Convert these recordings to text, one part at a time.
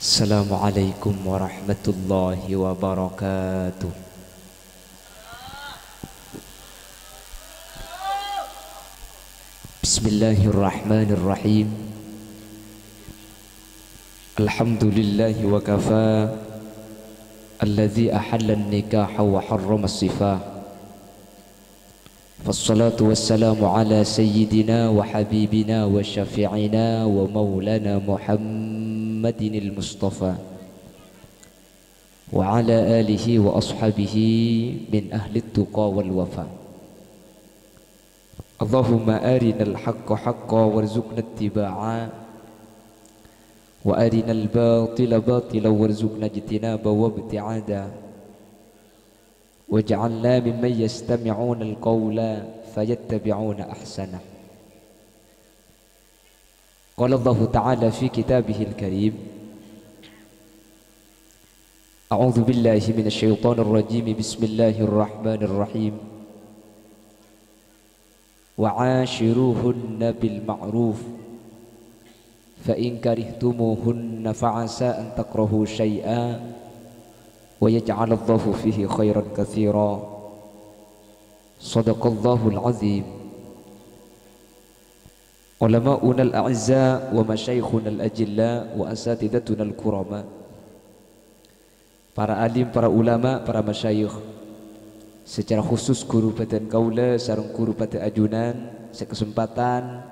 Assalamualaikum warahmatullahi wabarakatuh. Bismillahirrahmanirrahim. Alhamdulillahi wa kafa, alladhi ahalla an-nikaha wa harrama as-sifah. Wassalatu wassalamu ala sayyidina wa habibina wa syafi'ina wa maulana Muhammadinil Mustafa wa ala alihi wa ashabihi min ahli tuqa wal wafa. Allahumma arinal haqqa haqqa warzuqna ittiba'a wa arinal batila batila warzuqna ijtinaba wa ibti'ada waj'alna mimman yastami'una al-qawla fayattabi'una ahsana. Qala Allah Ta'ala fi kitabihil karim, A'udzu billahi minasy syaithanir rajim. Bismillahirrahmanirrahim. Wa'ashiruhunna bil ma'ruf fa in karihtumuhunna fa'asa an takrahu syai'an wa yaj'alallahu fihi khairan katsira. Shadaqallahul azim. Ulama'una al-a'izza wa masyayikhuna al-ajilla wa asatidatuna al-kurama, para alim, para ulama, para masyayikh, secara khusus guru badan kaula sareng guru pada ajunan sekesempatan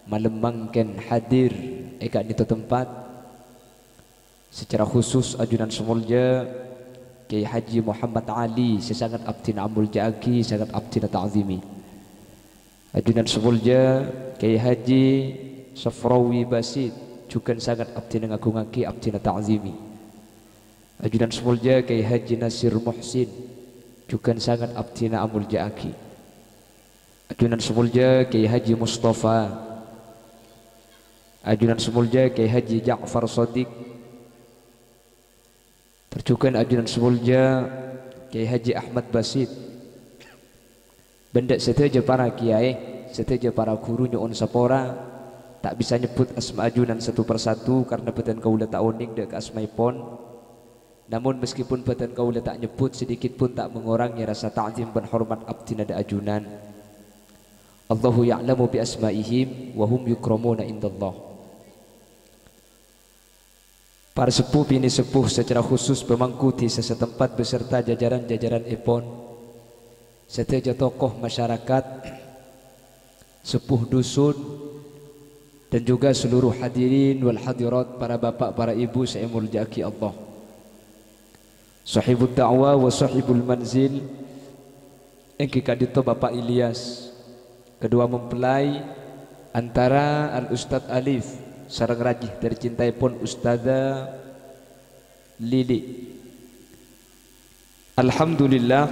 malam mangken hadir eka di tempat, secara khusus ajunan semulja Kiai Haji Muhammad Ali sesangat abdina amul ja'aki sangat abdina ta'zimi, ajunan semulja Kiai Haji Safrawi Basid juga sangat abdina ngagungaki abdina ta'zimi, ajunan semulja Kiai Haji Nasir Muhsin juga sangat abdina amul ja'aki, ajunan semulja Kiai Haji Mustafa, ajunan semulja Kiai Haji Ja'far Shadiq, terjukan ajunan semulja Kiai Haji Ahmad Basid. Benda seteja para kiai, seteja para guru nyuun sapora, tak bisa nyebut asma ajunan satu persatu karena badan kaula tak unik dek asmaipun. Namun meskipun badan kaula tak nyebut, sedikit pun tak mengurangi rasa ta'zim dan hormat abdina da ajunan. Allahu ya'lamu bi asma'ihim wa hum yukramuna indallah. Para sepuh bini sepuh secara khusus pemangkuti sesetempat beserta jajaran-jajaran ipon, seteja tokoh masyarakat, sepuh dusun, dan juga seluruh hadirin wal hadirat, para bapak, para ibu saya muljaki Allah. Sahibul da'wah wa sahibul manzil engki kadito Bapak Ilyas, kedua mempelai antara Al-Ustadz Alif sareng rajih dari cintai pun Ustazah Lili. Alhamdulillah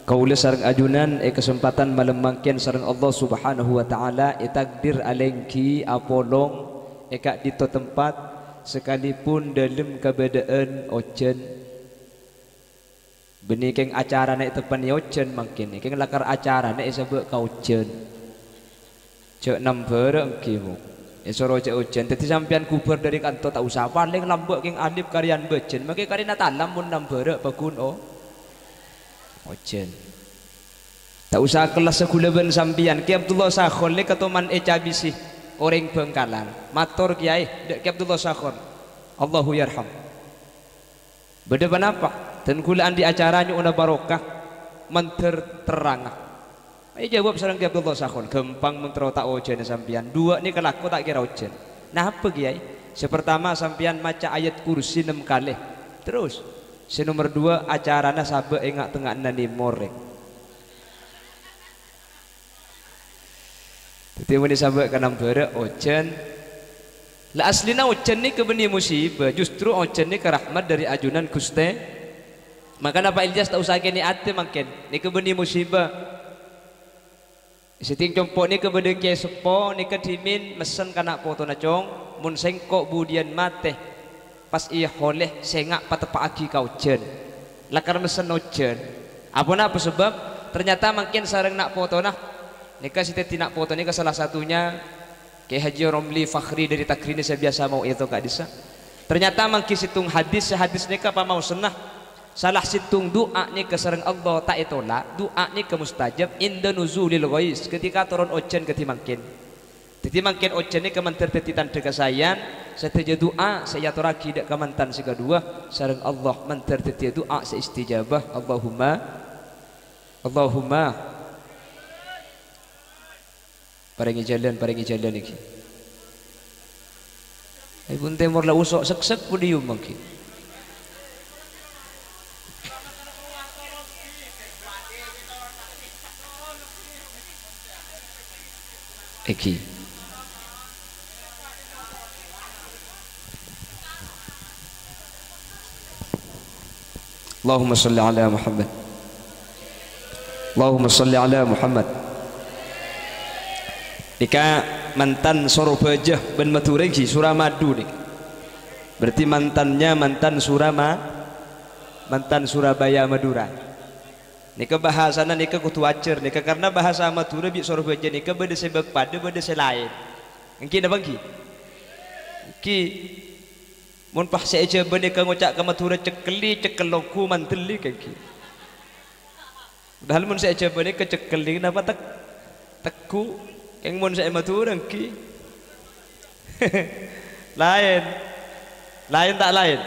kaula sareng ajunan kesempatan malam mangken sareng Allah Subhanahu wa taala takdir alengki apolong eka dito tempat sekalipun dalam keberadaan ocen benih keng acara naik tepan ocen mangkin keng lakar acara naik sebab kau ocen cek number engkimu esoro cek ocen tetapi sampian kuber dari kantor tak usah paling lambok keng alif karyan becen makai karina talam pun number bakun ocen tak usah kelas sekulaban sampian Ki Abdullah Sakhon le katoman ecabisi orang Bengkalan matur kiai dek Ki Abdullah Sakhon Allahu yarham bedepan apa dan kulaan di acaranya una barokah menter terang. Ayo jawab sareng Ki Abdullah Sakhon gempang mentero tak ojen sampian dua ni kelaku tak kira ojen. Nah apa kiai? Sepertama sampian maca ayat kursi 6 kali. Terus si nomor 2 acarana sabe engak tengah nani moreng. Tetapi muni sabe kanam bare ojen. Lah aslina ojen ni kebeni musibah, justru ojen ni kerahmat dari ajunan Guste. Maka Pak Ilyas tak usah kini ate mungkin ni kebeni musibah. Siting compok ni kebedeng kiai sepo ni kedimin mesen kana foto na cong mun sengkok budian mate pas iya holeh sengak patepaki kau jen lakar mesen ojen apa sebab ternyata mungkin sareng nak foto nah nika siti nak foto nika salah satunya Kiai Haji Romli Fakhri dari Takrini saya biasa mau itu Kak Disa. Ternyata mangki situng hadis nika apa mau senah salah situng doa ni ke sareng Allah tak itola doa ni ke mustajab inda nuzulil ghais ketika turun ojen ke timangkin. Jadi mangkin ojen ni ke mantar tetitan deka sayan seteja doa saya turaki dak ke mantan si kedua sareng Allah mantar tetia doa seistijabah Allahumma paringi jalan iki. Ai pun temor la usok sek-sek pudium mangki. Iki. Allahumma salli ala Muhammad. Allahumma salli ala Muhammad. Nika mantan Sorobajah ben Maturenggi Suramadu nih. Berarti mantannya mantan Surabaya Madura. Nika bahasana nika kutu acer nika karena bahasa Madura bi Sorobajah nika beda sebab pada beda selain. Engki na bangki. Ki mun pas saja bene ka ngocak ka Madura cekelongku manteli kaki. Padahal mun saja bene ke cekeli napa teku yang mun saya Madura ki lain tak lain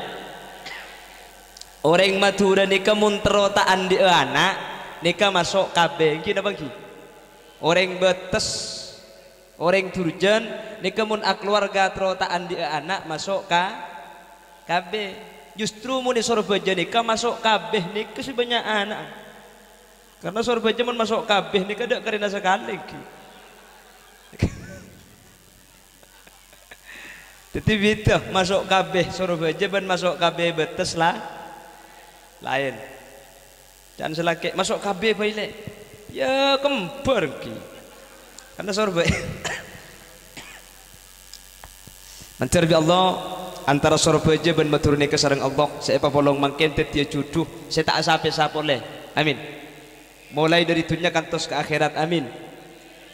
orang Madura nika mun terotaan di anak nika masuk KB ki napa ki orang betes orang Turjan nika mun keluarga terotaan di anak masuk KB justru mun di Sorobajah nika masuk KB nika sebanyak anak karena Sorobajah mun masuk KB nika dak karena sekali ki. Jadi beda masuk KB Sorobajah ban masuk KB betes lah lain. Jangan selaki masuk KB baile. Ya kembar ki. Karena Sorobajah Mencerbi Allah antara Sorobajah ban maturne ke sareng Allah saya papolong mangken tetia juduh saya tak sampai oleh. Amin. Mulai dari dunia kantos ke akhirat amin.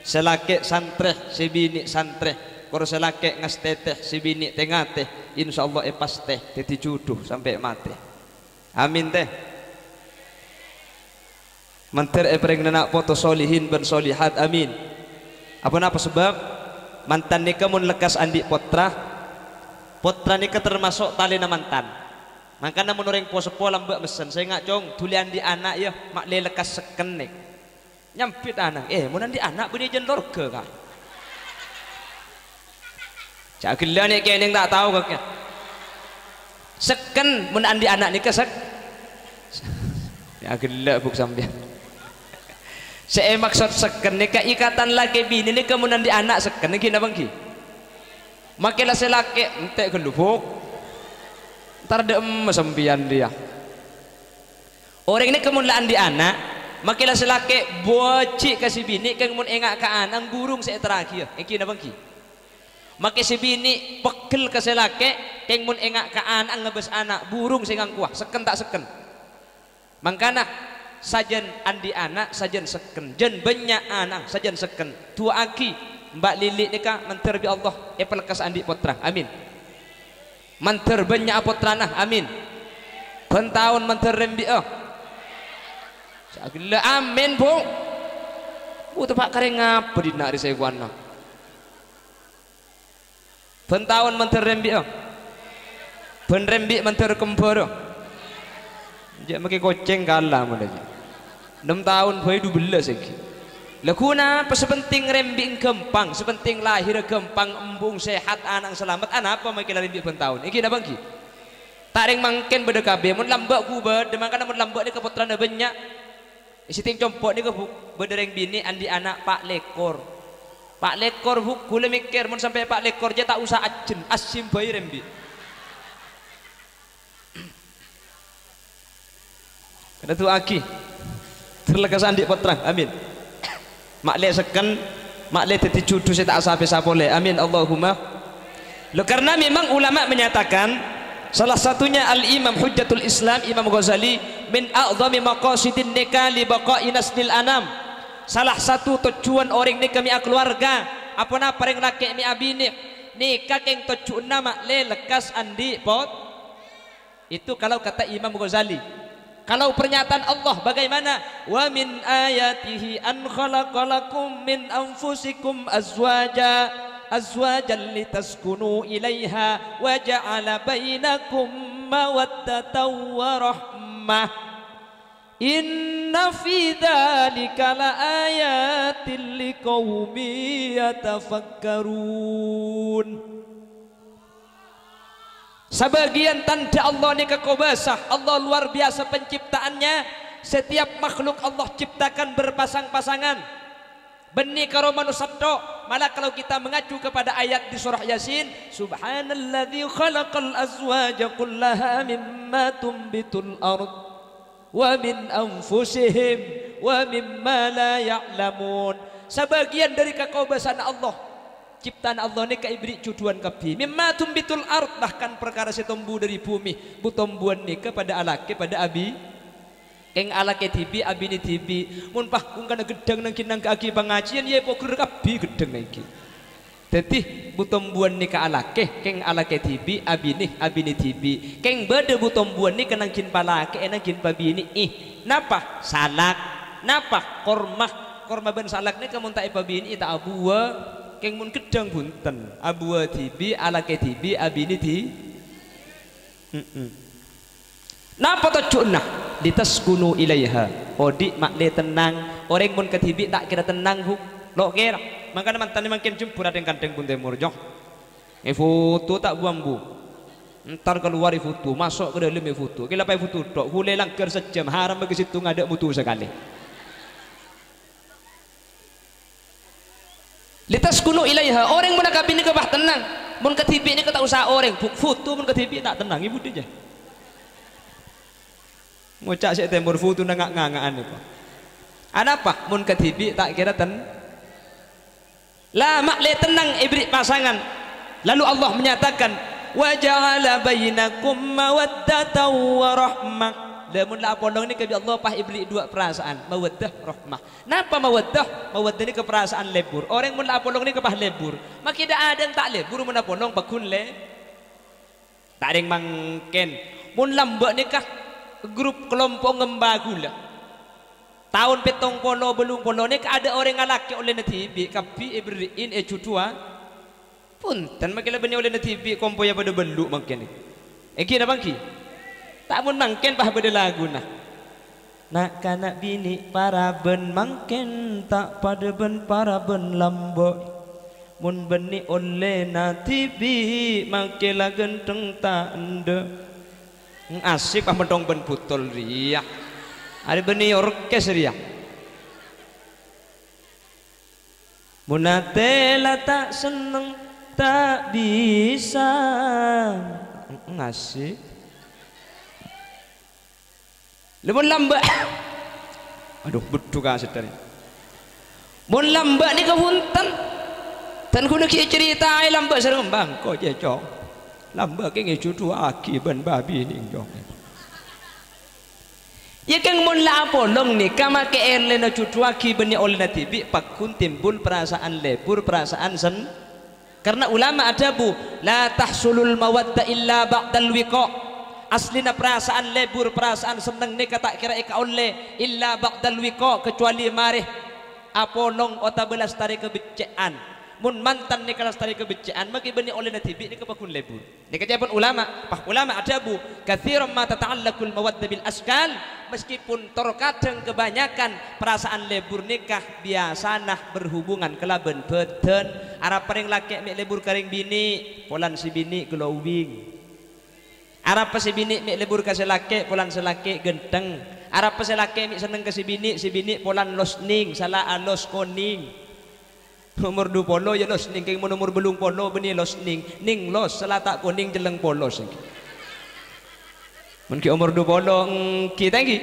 Selake santreh sebini santreh kalau selake ngas teteh sebini tengah teh insyaallah pas teh teti juduh sampai mati amin teh manter epreng nak foto solihin ben solihat amin apa sebab mantan nikah mun lekas andi potra nikah termasuk tali na mantan makanya mun orang posepo lambak mesen saya ngak cong tuli andi anak ya mak le lekas sekenik nyampit anak mun andi anak bini jen lorga kah cak gila nih kayaknya tak tahu kakek seken mun andi anak nikah sek ya gila buk sampean saya maksud seken nikah ikatan laki bini nikah mun andi anak seken iki napa ki makilah selaki entek gelubuk ntar dem sampean dia orang ini kemun la andi anak makilah selaki boci kasih bini kang mun engak ka anang burung saya terakhir iki napa ki maka si bini pegel ke selake keng mun engak ka anak ngebes anak burung sing kuah seken tak seken mangkana sajen andi anak sajen seken jen banyak anak sajen seken tua aki mbak Lili nikah menterbi Allah pelekas andi potra amin manter banyak potranah amin pentahun manter rembi sagila amin bu tepak kareng ngapa di nak risai guana pentahun manter rembi ben rembi manter kempor jak make koceng kalah mun aja 6 tahun bae 12 iki lah kuna apa sepenting rembi gempang sepenting lahir gempang embung sehat anak selamat apa make rembi ben tahun iki napa ki taring mangken bede kabeh mun lambak ku bede mangkana mun lambak ni keputrana banyak siting compok ni ke bede reng bini andi anak Pak Lekor buk kula mikir mun sampai Pak Lekor je tak usah ajen asim bayi rembi kena tu aki terlekas andi potrang amin mak le seken mak le teti judu saya tak sampai sapole amin Allahumma lo karena memang ulama menyatakan salah satunya al-imam hujjatul Islam Imam Ghazali min a'zami maqasidin nikah li baqa'i naslil anam salah satu tujuan orang ni kami keluarga apa na paring laki mi abini nikah keng tocu nama le lekas andi pot. Itu kalau kata Imam Ghazali. Kalau pernyataan Allah bagaimana? Wa min ayatihi an khalaqalakum min anfusikum azwajan litaskunu ilaiha wa ja'ala bainakum mawaddatan wa rahmah. Inna fi dzalika laayatin liqaumin yatafakkarun. Sebagian tanda Allah ni kekobasah. Allah luar biasa penciptaannya. Setiap makhluk Allah ciptakan berpasang-pasangan. Benih karo manusia tok. Malah kalau kita mengacu kepada ayat di surah Yasin, Subhanalladzi khalaqal azwaja kullaha mimma tumbitul ard wa min anfusihim wa mimma la ya'lamun. Sebagian dari kekobasaan Allah, ciptaan Allah ni kaibri cuduan kapi mimma tumbitul ard, bahkan perkara setombu dari bumi butombuan ni kepada alake pada abi keng alake tibi abi ni tibi mun pah kung kana gedang nang kinang kaki pengajian ye poker kapi gedang iki dadi butombuan ni ka alake keng alake tibi abi ni tibi keng bade butombuan ni kanang kin palake enang kin babi ni napa salak napa korma ben salak ni kamun ta babi ni ta abua keng mun gedang bunten abua tibi alake tibi abini ti napa tocuna ditaskunu ilaiha odi makle tenang orang mun ketibi tak kira tenang bu lo kira makanya mantan makin jempur ada yang kandeng pun temur jong foto tak buang bu ntar keluar foto masuk ke dalam foto kila pai foto tok hule langgar sejam haram bagi situ ngadak mutu sekali. Litas kuno ilaiha orang mun kabin ni kebah tenang mun ketibi ni tak usah orang foto mun ketibi tak tenang ibu dia ngocak sik temur foto nang ngak-ngakan itu ada apa mun ketibi tak kira la makle tenang ibrik pasangan lalu Allah menyatakan wa ja'ala bainakum mawaddatan wa rahmah. Lamun la apolong ni kebi Allah pah ibli dua perasaan mawaddah rahmah. Napa mawaddah? Mawaddah ni ke perasaan lebur. Orang mun la apolong ni ke pah lebur. Maki da ada yang tak lebur mun apolong bakun le. Tak ada yang mangken. Mun lambak ni kah grup kelompok ngembagula. Tahun petong polo belum polo ni ada orang ngalaki oleh natibi kapi ibriin cutua. Punten maki la bani oleh natibi kompo ya pada beluk mangken ni. Eki na bangki. Tak mun mangken pah beda lagu nah nak kanak bini para ben mangken tak pada ben para ben lambok mun beni oleh natibi makela genteng tak ende asik pah mendong ben putol ria ada beni orkes ria munatela tak seneng tak bisa ngasih Lemun lambak, aduh betul kan sedari. Mun lambak ni kehuntan, tan kuno ki cerita ay lambak sareng bangko je cok. Lambak ke ngejudu aki ben babi ni cok. Ya kang mun la apolong ni kama ke erle na cudu aki ben oleh natibi pakun timbul perasaan lebur perasaan sen. Karena ulama ada bu, la tahsulul mawadda illa ba'dal wiqa. Aslina perasaan lebur perasaan seneng ni kata kira ika oleh illa ba'dal wiqa kecuali marih apolong ota belas tarik kebecaan mun mantan ni kalas tarik kebecaan maki beni oleh natibi ni kepakun lebur ni kajian ulama pah ulama ada bu katsiran ma tata'allaqul mawaddah bil askal meskipun terkadang kebanyakan perasaan lebur nikah biasanah berhubungan kelaben beden arab paring laki mek lebur karing bini polan si bini glowing Arab si bini mik lebur ka selake polan selake genteng Arab selake mik seneng ke si bini polan losning salah alos koning umur 20 ya losning keng umur belung polo beni losning ning los salah tak koning jeleng polos mun ki umur 20 kita ki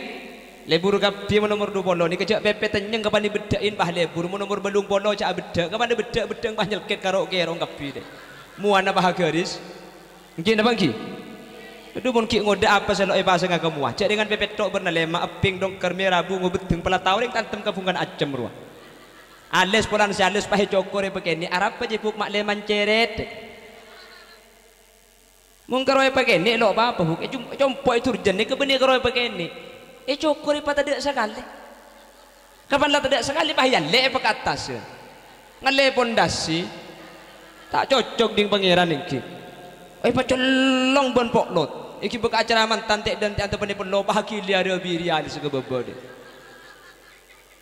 lebur ka pi umur 20 ni kejak pepet tenyeng kapan dibedain pah lebur mun umur belung polo cak bedak kapan bedeng pah nyelket karo kerong kapi deh muana pah garis nggih napa nggih Aduh mun ki ngoda apa selo e pasang kamu aja dengan pepet tok bernalema aping dong kermi rabu ngobeteng pala tawring tantem kabungan acem ruah ales polan si ales pahe cokore pekeni arab pa jepuk mak leman ceret Mung karoy pakene lo apa huk jompo itu urgen ke beni karoy pakene cokor pa tada sekali kapan lah tada sekali pahian le pa ke atas ngale pondasi tak cocok ding pangeran iki pa colong bon poklot iki beka acara mantan tek dan ante pani pelo bahagi liar biri alis ke bebode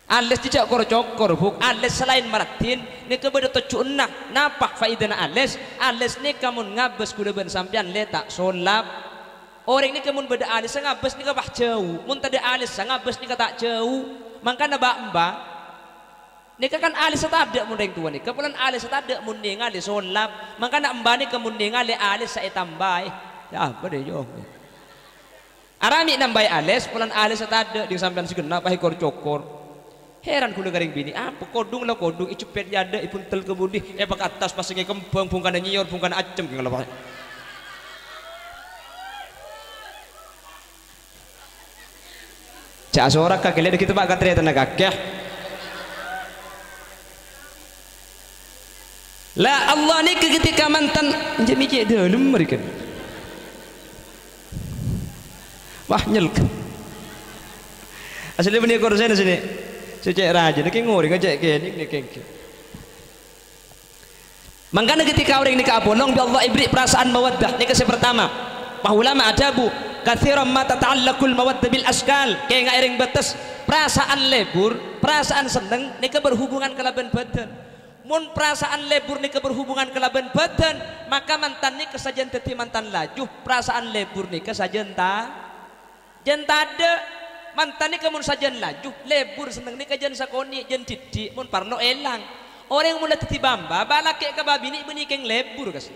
ales tidak cokor huk ales selain maratin ni ke beda tocuna napa faidana ales ni kamun ngabes kuda ben sampean le tak solap orang ni kamun beda ales ngabes ni ka bah jauh mun tada ales ngabes ni ka tak jauh mangkana mbak ni kan ales tada mun deng tuan ni kepulan ales tada mun ningali solap mangkana mbak ni kamun ningali ales sa tambay ya apa deh yo arami nambay ales pulan ales tada di sampean sigena pahikor cokor heran kula garing bini apa kodung lah kodung icupet yada ipun tel kebudi pak atas pasangnya kembang bungkana nyior bungkana acem kengala pak cak sorak kakek lihat kita pak katria tanah kakek lah Allah ni ketika mantan jemi cek dalam mereka wah nyelk asli benih korsen sini cek raja ni ngori ngajak kening ni kengki mangkana ketika orang ni ka bolong bi Allah ibri perasaan mawaddah ni kese pertama ulama adabu katsiran ma tata'allaqul mawaddah bil askal kaya ngairing batas perasaan lebur perasaan seneng ni ke berhubungan kelaban badan mun perasaan lebur ni ke berhubungan kelaban badan maka mantan ni kesajian teti mantan laju perasaan lebur ni kesajian ta ada mantan ni kamun sajan laju lebur seneng ni kajan sakoni jen didi mun parno elang orang yang mula titi bamba balake ke babi ni beni keng lebur kas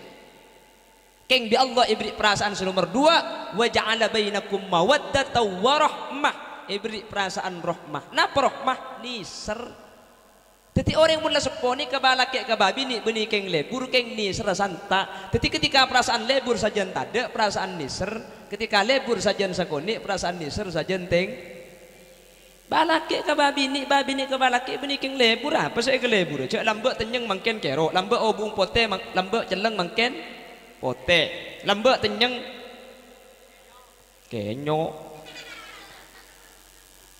keng bi Allah ibri perasaan nomor 2 wa ja'ala bainakum mawaddatan wa rahmah ibri perasaan rahmah napa rahmah niser teti orang yang mula seponi ke balake ke babi ni beni keng lebur keng niser santa teti ketika perasaan lebur sajan tada perasaan niser ketika lebur sajan sakoni perasaan niser sajan teng balake ke babi ni ke balake beni keng lebur apa saya ke lebur cak lambek tenyeng mangken kero lambek obung pote lambek celeng mangken pote lambek tenyeng kenyo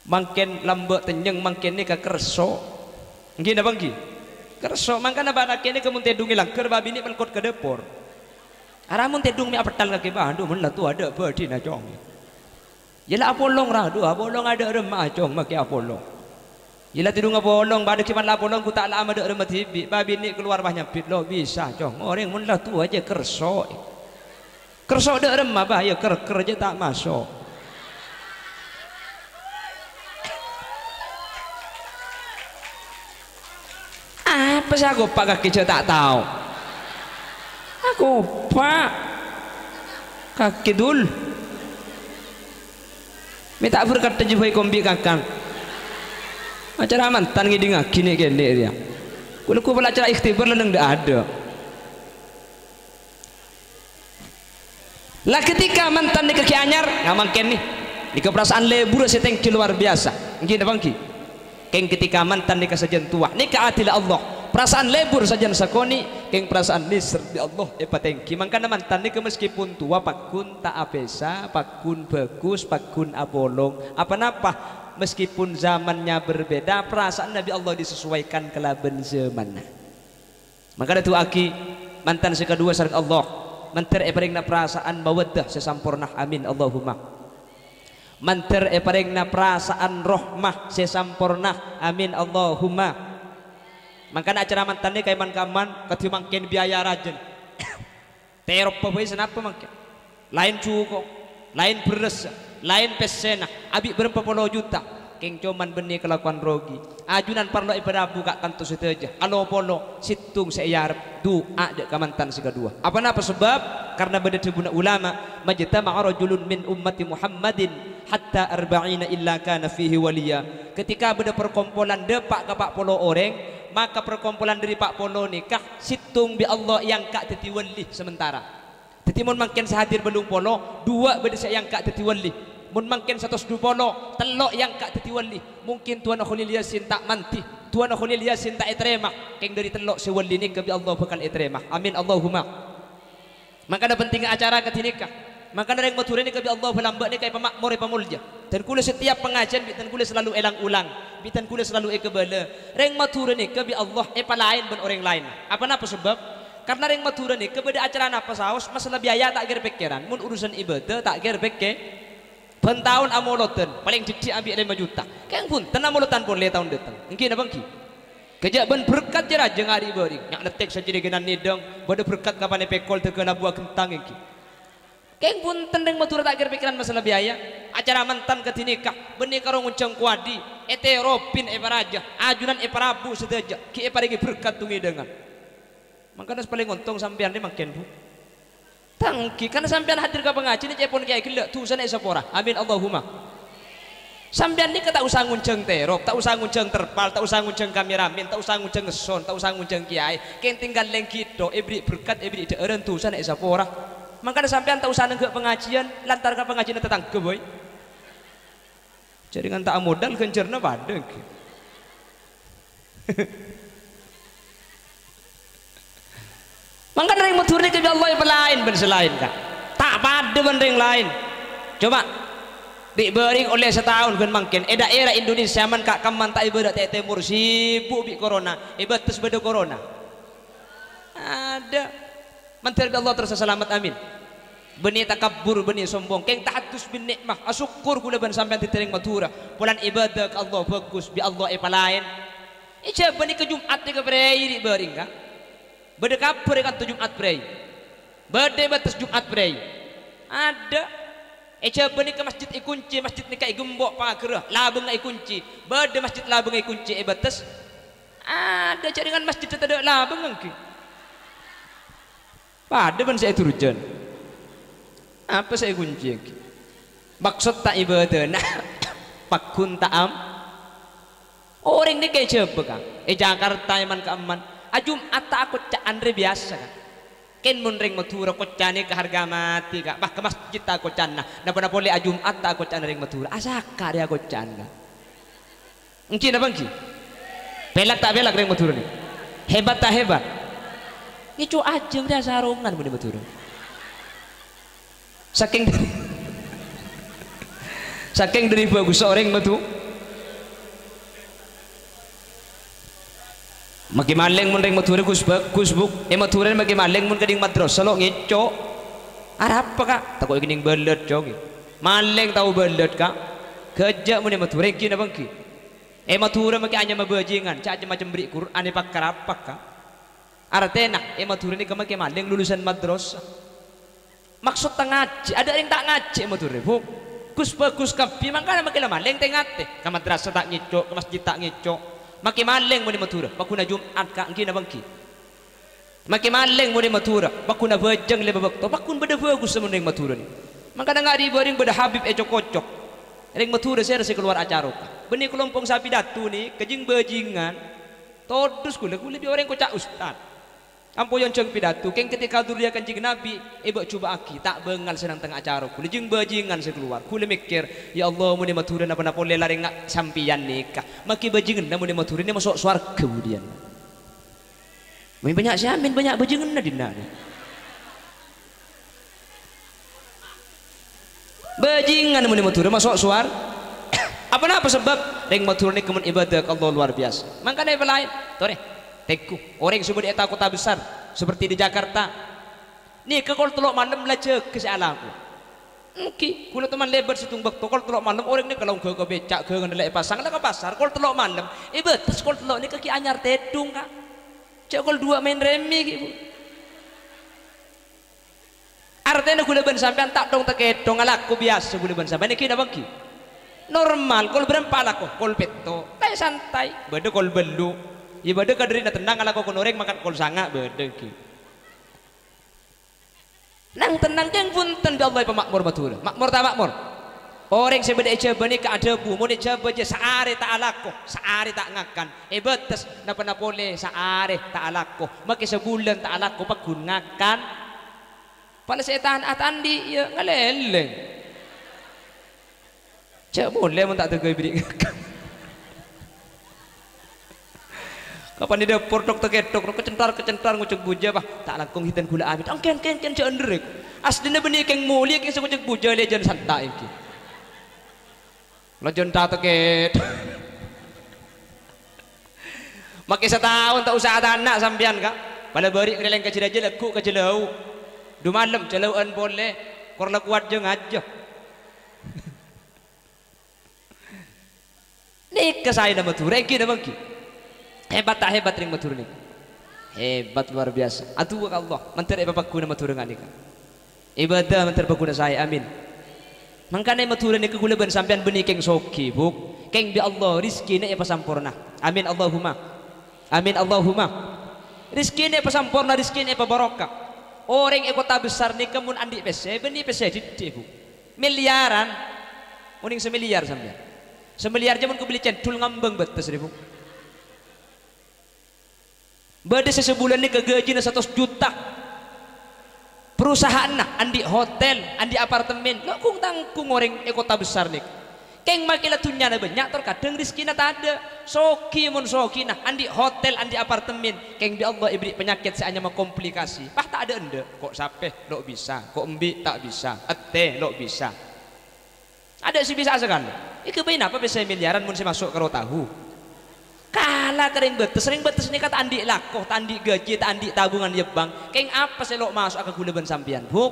mangken lambek tenyeng mangken ni ka kerso nggih napa nggih kerso mangkana balake ni kemun tedungi langker babi ni melkot ke depor aramun tedung mi apetal kaki bandu mun lah tu ada badi na cong yelah apolong rah dua apolong ada remah cong maki apolong yelah tidung apolong pada kiman lah apolong ku tak lama ada remah tibi babi ni keluar banyak pit lo bisa cong orang mun lah tu aja kerso ada remah bahaya ker je tak masuk apa sih aku pak kaki je tak tahu aku pak kaki dul minta berkat terjebak kombi kakang acara mantan ngiding gini kene dia kulo ku acara ikhtibar lendeng ndak ada lah ketika mantan di kaki anyar ngamangken nih di keperasaan lebur setengki luar biasa nggih napa nggih keng ketika mantan di kasajian tua ni keadil Allah perasaan lebur sajian sakoni keng perasaan nisr di Allah patengki mangkana mantan ni meskipun tua pakun tak abesa pakun bagus pakun abolong apa napa meskipun zamannya berbeda perasaan Nabi Allah disesuaikan kelaban zaman maka itu aki mantan kedua sareng Allah manter paringna perasaan mawaddah sesampurna amin Allahumma manter paringna perasaan rahmah sesampurna amin Allahumma makanya acara mantan ni kaya man-kaman kati mangken biaya rajen terop apa senapa mangken lain cukup lain beres lain pesena abi berapa puluh juta keng cuman benih kelakuan rogi ajunan parlo ibadah buka kantus itu aja alo polo situng seyarep doa dek kamantan segadua apa napa sebab karena beda tribuna ulama majtama'a rajulun min ummati Muhammadin hatta arba'ina illa kana fihi waliya ketika beda perkumpulan depak ke 40 orang maka perkumpulan dari Pak Polo nikah situng bi Allah yang kak teti wali sementara teti mun mangken sehadir belum polo dua beda yang kak teti wali mun mangken 120 telok yang kak teti wali mungkin tuan Khulil Yasin tak manti tuan Khulil Yasin tak etrema keng dari telok sewali ni ke bi Allah bakal etrema amin Allahumma Maka ada penting acara ketinikah. Maka dari matur ini kebi Allah pelambak ni kai pemakmur pemulja. Dan kula setiap pengajian bitan kula selalu elang-ulang, bitan kula selalu kebala. Reng matur ini kebi Allah lain ben orang lain. Apa napa sebab? Karena reng matur ini kepada acara napa saos masalah biaya tak ger pikiran. Mun urusan ibadah tak ger pikir. Pentahun amolotan paling didik ambil 5 juta. Keng pun tenamolotan pun le tahun datang. Engki na bangki. Kejak ben berkat je raja ngari bari. Nyak netek saja dengan nidang, bade berkat kapan pekol terkena buah kentang engki. Keng pun tendeng matur tak kira pikiran masalah biaya. Acara mantan ketinikah benih karo nguncang kuadi ete ropin paraja ajunan parabu sedaja ki parigi berkat tungi dengan. Makanya paling untung sampean ni makin bu. Tangki karena sampean hadir ke pengajian ni cepon kiai gila tusan esapora. Amin Allahumma. Sampean ni tak usah nguncang terop, tak usah nguncang terpal, tak usah nguncang kameramen, tak usah nguncang ngeson, tak usah nguncang kiai. Keng tinggal leng kita ibri berkat ibri deureun tusan esapora. Makanya sampean tak usah nenggak pengajian, lantar ke pengajian tetangga boy. Jadi kan tak modal kencerna pada. Makanya yang matur ni kebi Allah yang lain ben selain kak. Tak pada benda lain. Coba diberi oleh setahun kan mungkin. Daerah Indonesia man kak kaman tak ibadah timur sibuk bi corona. Batas beda corona. Ada. Menteri Allah terus selamat amin. Benih takabur benih sombong. Keng ta'atus bin nikmah. Asyukur kula ban sampean ditering matura. Pulan ibadah ke Allah bagus bi Allah lain. Ica benih ke Jumat ke prei di bering ka. Bade kapur kan tu Jumat prei. Bade batas Jumat prei. Ada. Ica benih ke masjid ikunci, masjid ni kai gembok pagerah. Labeng ikunci. Bade masjid labeng ikunci batas. Ada jaringan masjid tetap labeng engki. Pada ban saya turun. Apa saya kunci? Maksud tak ibadah nah pakun taam. Orang ni kayak siapa kan? Jakarta yaman ke aman. Jumat tak aku cak Andre biasa kan. Ken mun ring matura kocane ke harga mati kak. Bah ke masjid tak kocan nah. Napa boleh Jumat tak kocan ring matura. Asaka dia kocan kan. Engki napa engki? Belak tak belak ring matura ni. Hebat tak hebat? Ngicu aja dia sarungan mun matura. Saking dari bagus orang betul. Maki maleng mun ring matura kusbuk. Matura maki maleng mun kading madrasah lo ngico. Arab apa kak? Takut kening belet cok. Maleng tahu belet kak. Kerja mun matura kina bangki. Matura maki hanya mabajingan. Cak macam beri Quran pakar apa kak? Artena matur ini kemaki maleng lulusan madrasah. Maksud tak ngaji, ada yang tak ngaji matur bu. Kus bagus kapi makanya makin maleng tengate. Ke madrasah tak ngicok, ke masjid tak ngicok. Makin maleng muni matur. Bakuna Jumat kak ngina bangki. Makin maleng muni matur. Bakuna bajang le babakto. Bakun beda bagus muni matur ni. Makanya ngari bering beda Habib kocok. Ring matur saya rasa keluar acara. Benih kelompok sapi datu ni kejing bajingan. Todus kula di orang kocak ustad. Ampo yang ceng pidato, keng ketika dulu dia kanjeng Nabi, coba aki tak bengal senang tengah acara, kule jeng bajingan sekeluar, kule mikir, ya Allah mau maturin apa napa boleh lari ngak sampian nikah, maki bajingan, namun maturin dia masuk suar kemudian, banyak siamin banyak bajingan di nadi, bajingan namun maturin masuk suar, apa sebab, reng maturin ini kemun ibadah Allah luar biasa, makanya yang lain, tore. Teku orang sebut eta kota besar seperti di Jakarta nih ke kol telok malam belajar ke alaku mungkin kalau teman lebar situng bakto kol telok malam orang ni kalau ke becak ke ngelak pasang lah ke pasar kol telok malam betes kol telok ni kaki anyar tedung kak cek kol dua main remi gitu artinya gula ban sampean tak dong takedong alaku biasa gula ban sampean ni kira bangki normal kol berempat alaku kol peto kayak santai beda kol belu ya bade kaderin tenang kalau kau noreng makan kol sanga bade ki. Nang tenang jeng punten bi Allah pemakmur batur. Makmur tak makmur. Orang sebeda coba ni ada bu, mau coba je saare tak alako, saare tak ngakan. Betes napa boleh saare tak alako. Maki sebulan tak alako pakun ngakan. Pada setan atandi ya ngaleleng. Cak boleh mun tak tegoi bidik ngakan. Kapan di dapur dokter ketok kecentar ngucuk buja bah tak langkung hitan gula amit ken cendrik aslinya benih keng mulia keng ngucuk buja lejan santai iki lejan tak ket makai setahun tak usah ada anak sampean kak pada beri keleleng kecil aja lekuk kejelau du malam celauan boleh korla kuat je aja nikah saya nama tu reki nama ki hebat tak hebat ring matur ni hebat luar biasa atuh Allah menteri bapak guna matur dengan ni ibadah menteri baguna saya amin mangkane matur ni kegula ben sampean benih keng soki buk keng bi Allah rizki ni apa sampurna amin Allahumma rizki ni apa sampurna rizki ni apa barokah orang kota besar ni kemun andi pese benih pese di buk miliaran uning semiliar sampean semiliar jaman ku beli centul ngambeng betes ribu bade sebulan ni kegaji na 100 juta perusahaan nah andi hotel andi apartemen lo kung tangkung orang kota besar nih keng makila tunya na banyak terkadang rizki na tak ada soki mun soki nah andi hotel andi apartemen keng di Allah ibri penyakit seanya komplikasi pah tak ada ende kok sapeh lo bisa kok embi tak bisa ete lo bisa ada sih bisa sekali iki bain apa bisa miliaran mun si masuk karo tahu kalah kering betes ini kata andi lakoh tandi gaji tandi tabungan ya bang keng apa selok masuk ke gula ben sampian buk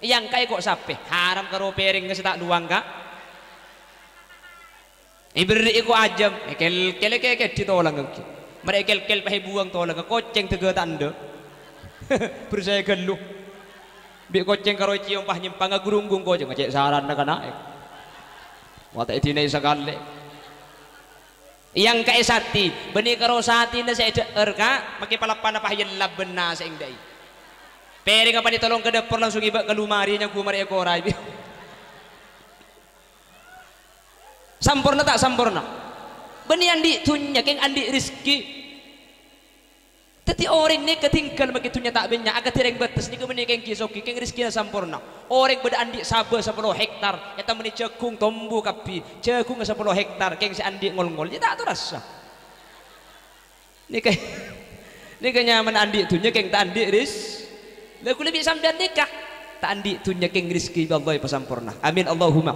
yang kaya kok sape haram karo piring ngasih tak luang kak iberi iku ajam kel ditolong ngeki mereka kel pahe buang tolong ke koceng tega tanda bersaya geluh bi koceng karo cium pah nyempang ngurunggung koceng ngecek saran nak naik wata itinai sekali yang kaya sati benih karo sati na sa eder ka maki palapan na pahayan laban na sa ingday peri ka pa ditolong ke dapur langsung iba ke lumari nya kumari ekoray sampurna tak sampurna benih andi tunya keng andi rizki teti orang ni ketinggal begitu nya tak benya agak tireng betes ni kebenih keng kisoki keng rizki na sampurna orang beda andi sabah 10 hektar eta meni cekung tombu kapi cekung 10 hektar keng si andi ngol-ngol ya tak tu rasa ni nyaman andi tunya keng tak andi ris lagu lebih sampean nikah tak andi tunya keng rizki Allah pa sampurna amin Allahumma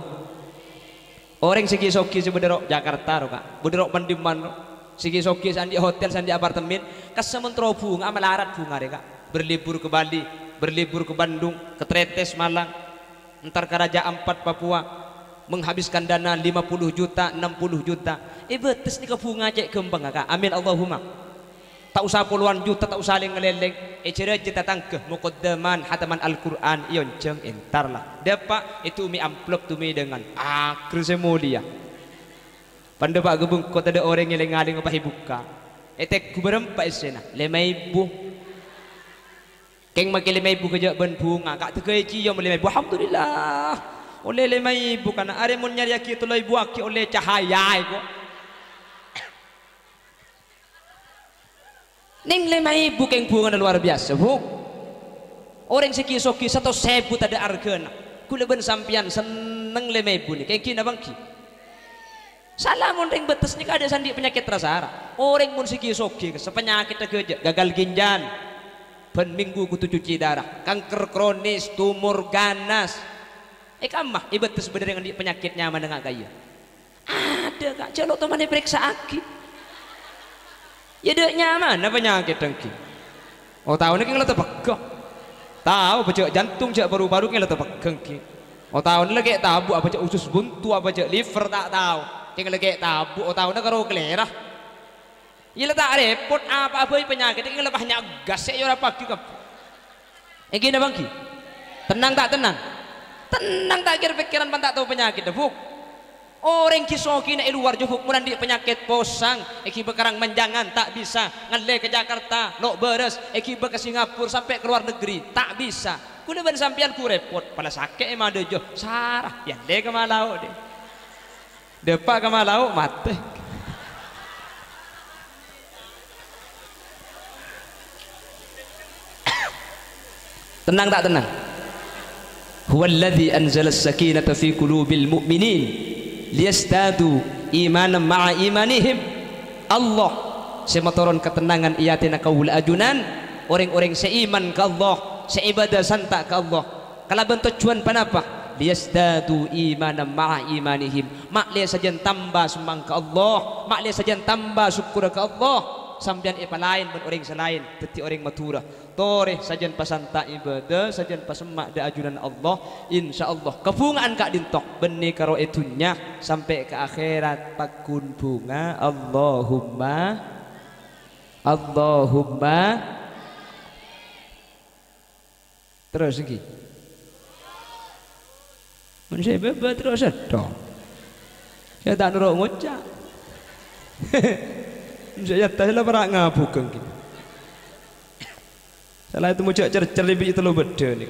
orang segi soki sebenarnya Jakarta roka benerok pendiman sigi soki sandi hotel sandi apartemen kasementro bunga melarat bunga mereka berlibur ke Bali berlibur ke Bandung ke Tretes Malang entar ke Raja Ampat Papua menghabiskan dana 50 juta 60 juta betes nih ke bunga cek kembang kak amin Allahumma tak usah puluhan juta tak usah ngeleleng cerah kita tangkeh muqaddaman hataman Al-Quran iyon ceng entar lah dapat itu umi amplop tumi dengan akhir semulia pada pak gebung kota ada orang yang ngaling apa buka etek berempat esena 5,000 keng makin 5,000 kerja ben bunga kak tegaji yang 5,000 alhamdulillah oleh 5,000 karena are mun nyari aki tu 5,000 aki oleh cahaya kok ning 5,000 keng bunga luar biasa bu orang seki soki 100,000 ada argana kula ben sampian seneng 5,000 ni keng kina bangki salah mun ring betes ni ada sandi penyakit rasara orang mun segi soki sepenyakit kerja gagal ginjal ben minggu kutu cuci darah kanker kronis tumor ganas kamah betes bener dengan penyakit nyaman dengan kaya ada kak celok teman periksa aki ya dek nyaman apa penyakit dengki oh tahu ni kita pegang tahu baca jantung jak baru-baru kita pegang ki oh tahu ni lagi tabu apa cak usus buntu apa cak liver tak tahu tinggal lagi tabu oh tahu nak karo kelerah ya tak repot apa penyakit tinggal banyak gas ya ora pagi kap gini bangki tenang tak kira pikiran pan tak tahu penyakit buk orang kisoki na luar jufuk mulan di penyakit posang eki bekarang menjangan tak bisa ngale ke Jakarta lo beres eki ke Singapura sampai ke luar negeri tak bisa kuda ban sampian ku repot pada sakit emang ada jo sarah ya le ke malau deh depak ke malau mati tenang tak tenang huwallazi anzala as-sakinata fi qulubil mu'minin liyastadu imanan ma'a imanihim Allah sematoron ketenangan iatina kaula ajunan orang-orang seiman ke Allah, seibadah santa ke Allah. Kalau bentuk tujuan panapa? Liyazdadu imanan ma'a imanihim. Mak lihat saja tambah semang ke Allah, mak lihat saja tambah syukur ke Allah. Sambian ipa lain ben orang selain teti orang matura tore sajan pasanta ibadah sajan pasemak da ajunan Allah insyaallah kepungaan kak dintok benih karo itunya sampai ke akhirat pakun bunga Allahumma terus lagi manusia beba terus ada saya tak nurut ngocak saya tahu lah para ngabukeng gitu. Salah itu muncul cercer lebih itu lo beda nih.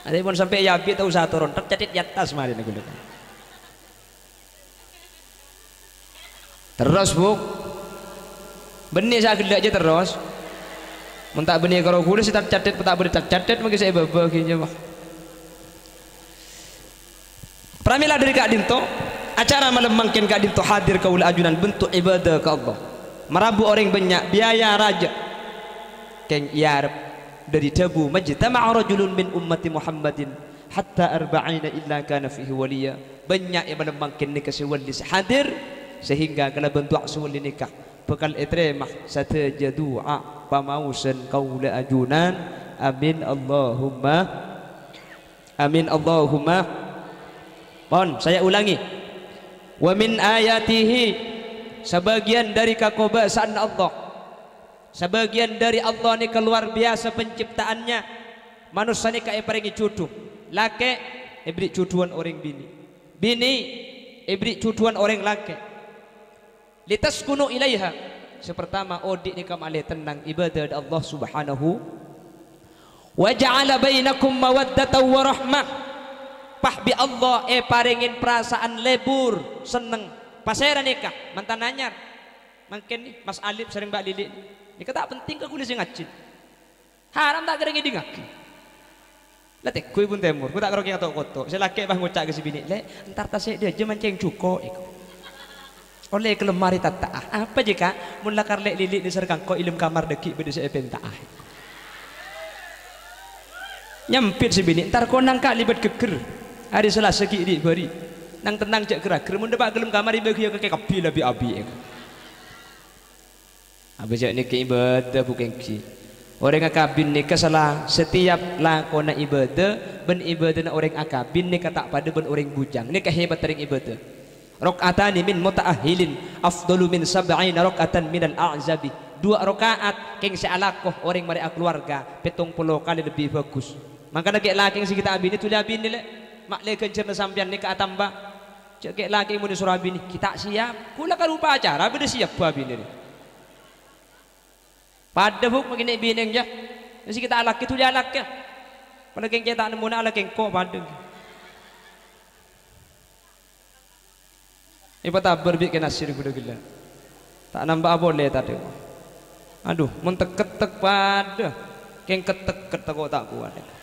Ada pun sampai yabi tahu satu ron tercatat di atas mari nih gue. Terus bu, benih saya gelak aja terus. Mentak benih kalau kuda sih tercatat, tak boleh tercatat mungkin saya bawa gini bah. Pramila dari Kak Dinto. Acara malam mungkin Kak Dinto hadir kaul ajunan bentuk ibadah ke Allah. Merabu orang banyak biaya raja. Keng yarab dari tabu majtama'a rajulun min ummati Muhammadin hatta arba'ina illa kana fihi waliya. Banyak yang malam mungkin nikah sewali hadir sehingga kalau bentuk sewali nikah bekal etremah sataja doa pamausan kaul ajunan amin Allahumma. Mohon saya ulangi. Wa min ayatihi sebagian dari kekobasaan Allah, sebagian dari Allah ni keluar biasa penciptaannya. Manusia ni kayak paringi cucu laki ibri cucuan orang bini ibri cucuan orang laki litaskunu ilaiha. Sepertama odik ni kamale tenang ibadah Allah subhanahu wa ja'ala bainakum mawaddatan wa rahmah. Pahbi Allah paringin perasaan lebur seneng pasera nikah mantan anyar mungkin nih Mas Alif sering Mbak Lili nikah tak penting ke kulis yang ngacin haram tak kering ngak letih kui pun temur ku tak kering atau koto saya laki bah ngucak ke si bini le entar tasik dia aja mancing cuko oleh kelemari tata apa jika mula karlek Lili di serkang ko ilim kamar deki beda saya pentaah nyampit si bini entar konang kak libat keker hari Selasa ki di bari nang tenang cek gerak mun dapat gelem kamar bagi ke kapi lebih abi habis ni ke ibadah bukan ki orang akabin ni kesalah setiap lakona ibadah ben ibadah orang akabin ni kata pada ben orang bujang ni kehebat ring ibadah rakaatani min mutaahilin afdalu min sab'ina rakaatan minal a'zabi 2 rakaat keng sealakoh orang mari keluarga 70 kali lebih bagus maka laki si kita abin itu abin ni le mak le kencerna sampean ni ke atamba cek laki mun disuruh abin kita siap kula ka rupa acara beda siap abin ni pada buk begini bineng je si kita alak itu dia alak ya pada keng kita nemu na alak keng ko pada ipa tabar bi ke nasir kuda gila tak nambah boleh tadi aduh mun tek pada keng ketek kok tak kuat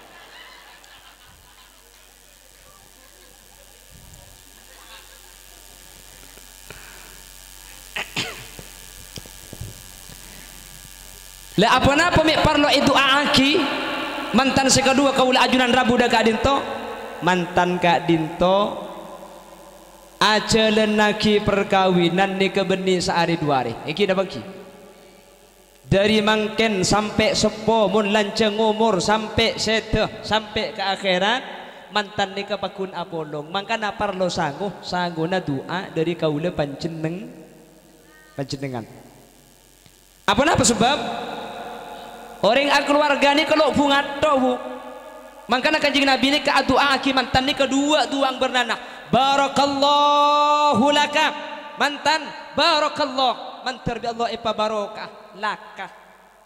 la apa pemik parlo itu aaki mantan sekadua kaula ajunan rabu da Kak Dinto mantan Kak Dinto ajalan naki perkawinan ni kebeni sehari 2 hari iki dah bagi dari mangken sampai sepo mun lanceng umur sampai seteh sampai ke akhirat mantan ni kapakun apolong mangkana parlo sangguna doa dari kaula panjenengan apa sebab orang keluarga ni kalau bunga tahu makanya kanjeng Nabi ni doa aki mantan ni kedua duang bernanah barakallahu laka mantan barakallah mantar bi Allah ipa barokah laka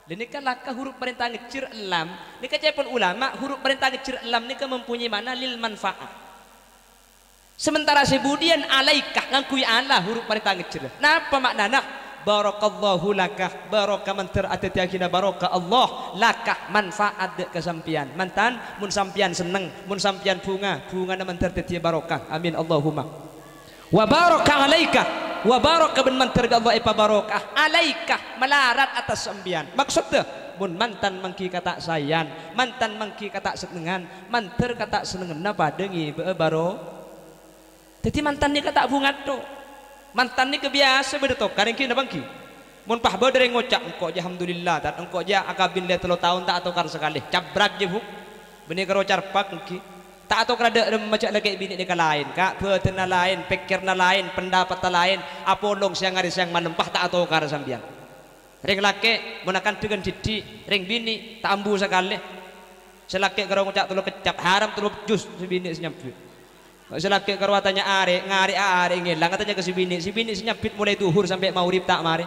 ini kan laka huruf perintah ngecir elam ini kan cepon ulama huruf perintah ngecir elam ni kan mempunyai mana lil manfaat sementara sebudian alaikah ngakui Allah huruf perintah ngecir napa maknana barakallahu lakah barokah mantar atetiakina barokah Allah lakah manfaat kesampian mantan mun sampian seneng mun sampian bunga na mantar tetia barokah amin Allahumma wa barokah alaika wa baraka ben mantar Allah epa barokah alaika melarat atas sambian. Maksudnya mun mantan mangki kata sayan, mantan mangki kata senengan, mantar kata senengan padengi baro. Jadi mantan ni kata bungat tu, mantan ni kebiasa berdetok. Kadang kini bangki, mun pah berdering ngocak, engkau je alhamdulillah, tak engkau je akabin le 3 tahun tak atau kar sekali, cabrak je buk, benih karo carpak engki, tak atau kerada macam lagi bini deka lain, kak, betena lain, pikirna lain, pendapat lain, apolong siang hari siang malam pah tak atau kar sambian. Ring laki menakan dengan didi, ring bini tak ambu sekali, selaki karo ngocak tulu kecap, haram tulu jus sebini senyapit. Selaki karo tanya are, ngari are ngilang katanya ke si bini senyapit mulai duhur sampai maurib tak mari.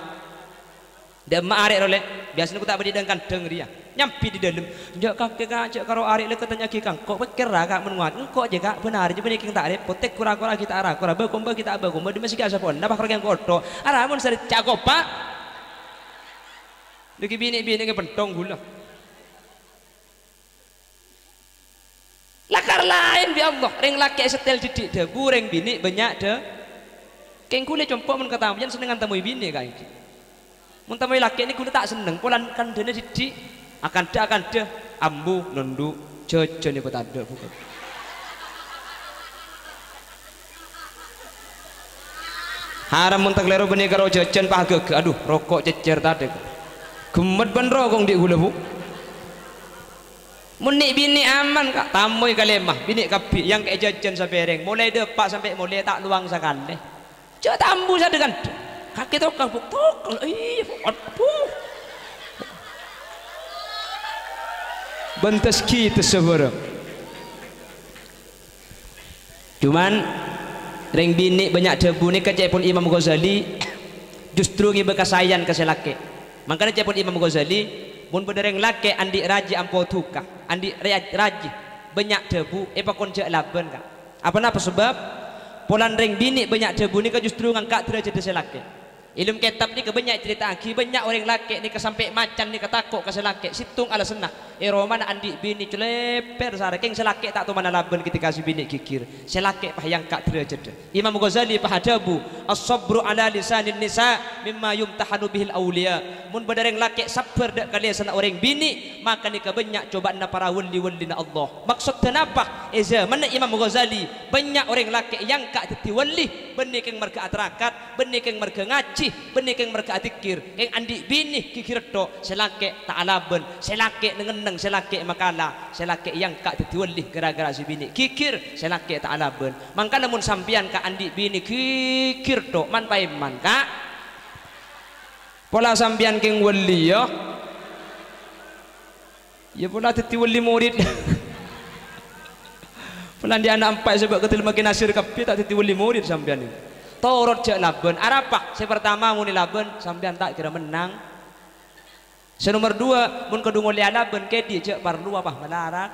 Dia mak arek rolek, biasanya aku tak beri dengan kandeng dia, nyampi di dalam. Jak kakek kak, karo arek le katanya kikang, kok pikir kak menguat, kok je kak benar je benih king tak arek, potek kura-kura kita arah, kura bekomba kita bekomba, di masih kasa pun, napa kerja kotor, arah mun sari cakop pak, lagi bini ke pentong gula. Lakar lain bi Allah, ring laki setel didik debu, ring bini banyak de, keng kulit compok mun kata, jangan senengan temui bini kak ini. Muntamai laki ini kudu tak seneng, polan kan dene didik akan ada ambu nundu jojo ni kota ada bukan. Haram muntah lero benih karo jajan pah gege, aduh rokok cecer tadi, gemet ben rokok di gula bu. Munik bini aman kak, tamu kalemah bini kapi yang kayak jajan sapereng, mulai depak sampai mulai tak luang sekali, coba tambu saya dengan. Kaki tokang pukul, aduh, bentas kita seberang. Cuman ring bini banyak debu ni kecepun Imam Ghazali justru ngi bekasayan ke selake. Makanya cepun Imam Ghazali mun bedereng lake andi raji ampo tuka, andi raji banyak debu epa konje laban kak. Apa sebab? Polan ring bini banyak debu ni ke justru ngangkat derajat selake. Ilmu kitab ni kebanyak cerita aki banyak orang laki ni kesampai macan ni ketakut ke selaki situng ala senah roman andi bini celeper sare keng selaki tak tahu mana laban ketika si bini kikir selaki pah yang kak derajat. Imam Ghazali pah adabu as-sabru ala lisanin nisa mimma yumtahanu bihil awliya mun badareng laki sabar dak kalian sana orang bini maka ni kebanyak cobaan para wali-wali na Allah. Maksud kenapa mana Imam Ghazali banyak orang laki yang kak teti wali benih keng mereka aterakat benih keng mereka ngaji benih keng mereka atikir keng andi bini kikir tok selake tak alaben selake nengeneng selake makala selake yang kak tetiwalih gara-gara si bini kikir selake tak alaben mangka namun sampian kak andi bini kikir tok man paiman kak pola sampian keng wali ya pola tetiwali murid pola dia anak empat sebab ketil makin nasir kapi tak tetiwali murid sampian ini torot cek laban arapa si pertama muni laban sampean tak kira menang senomor 2 mun kedua ngoli laban kedi cek parlu apa melarat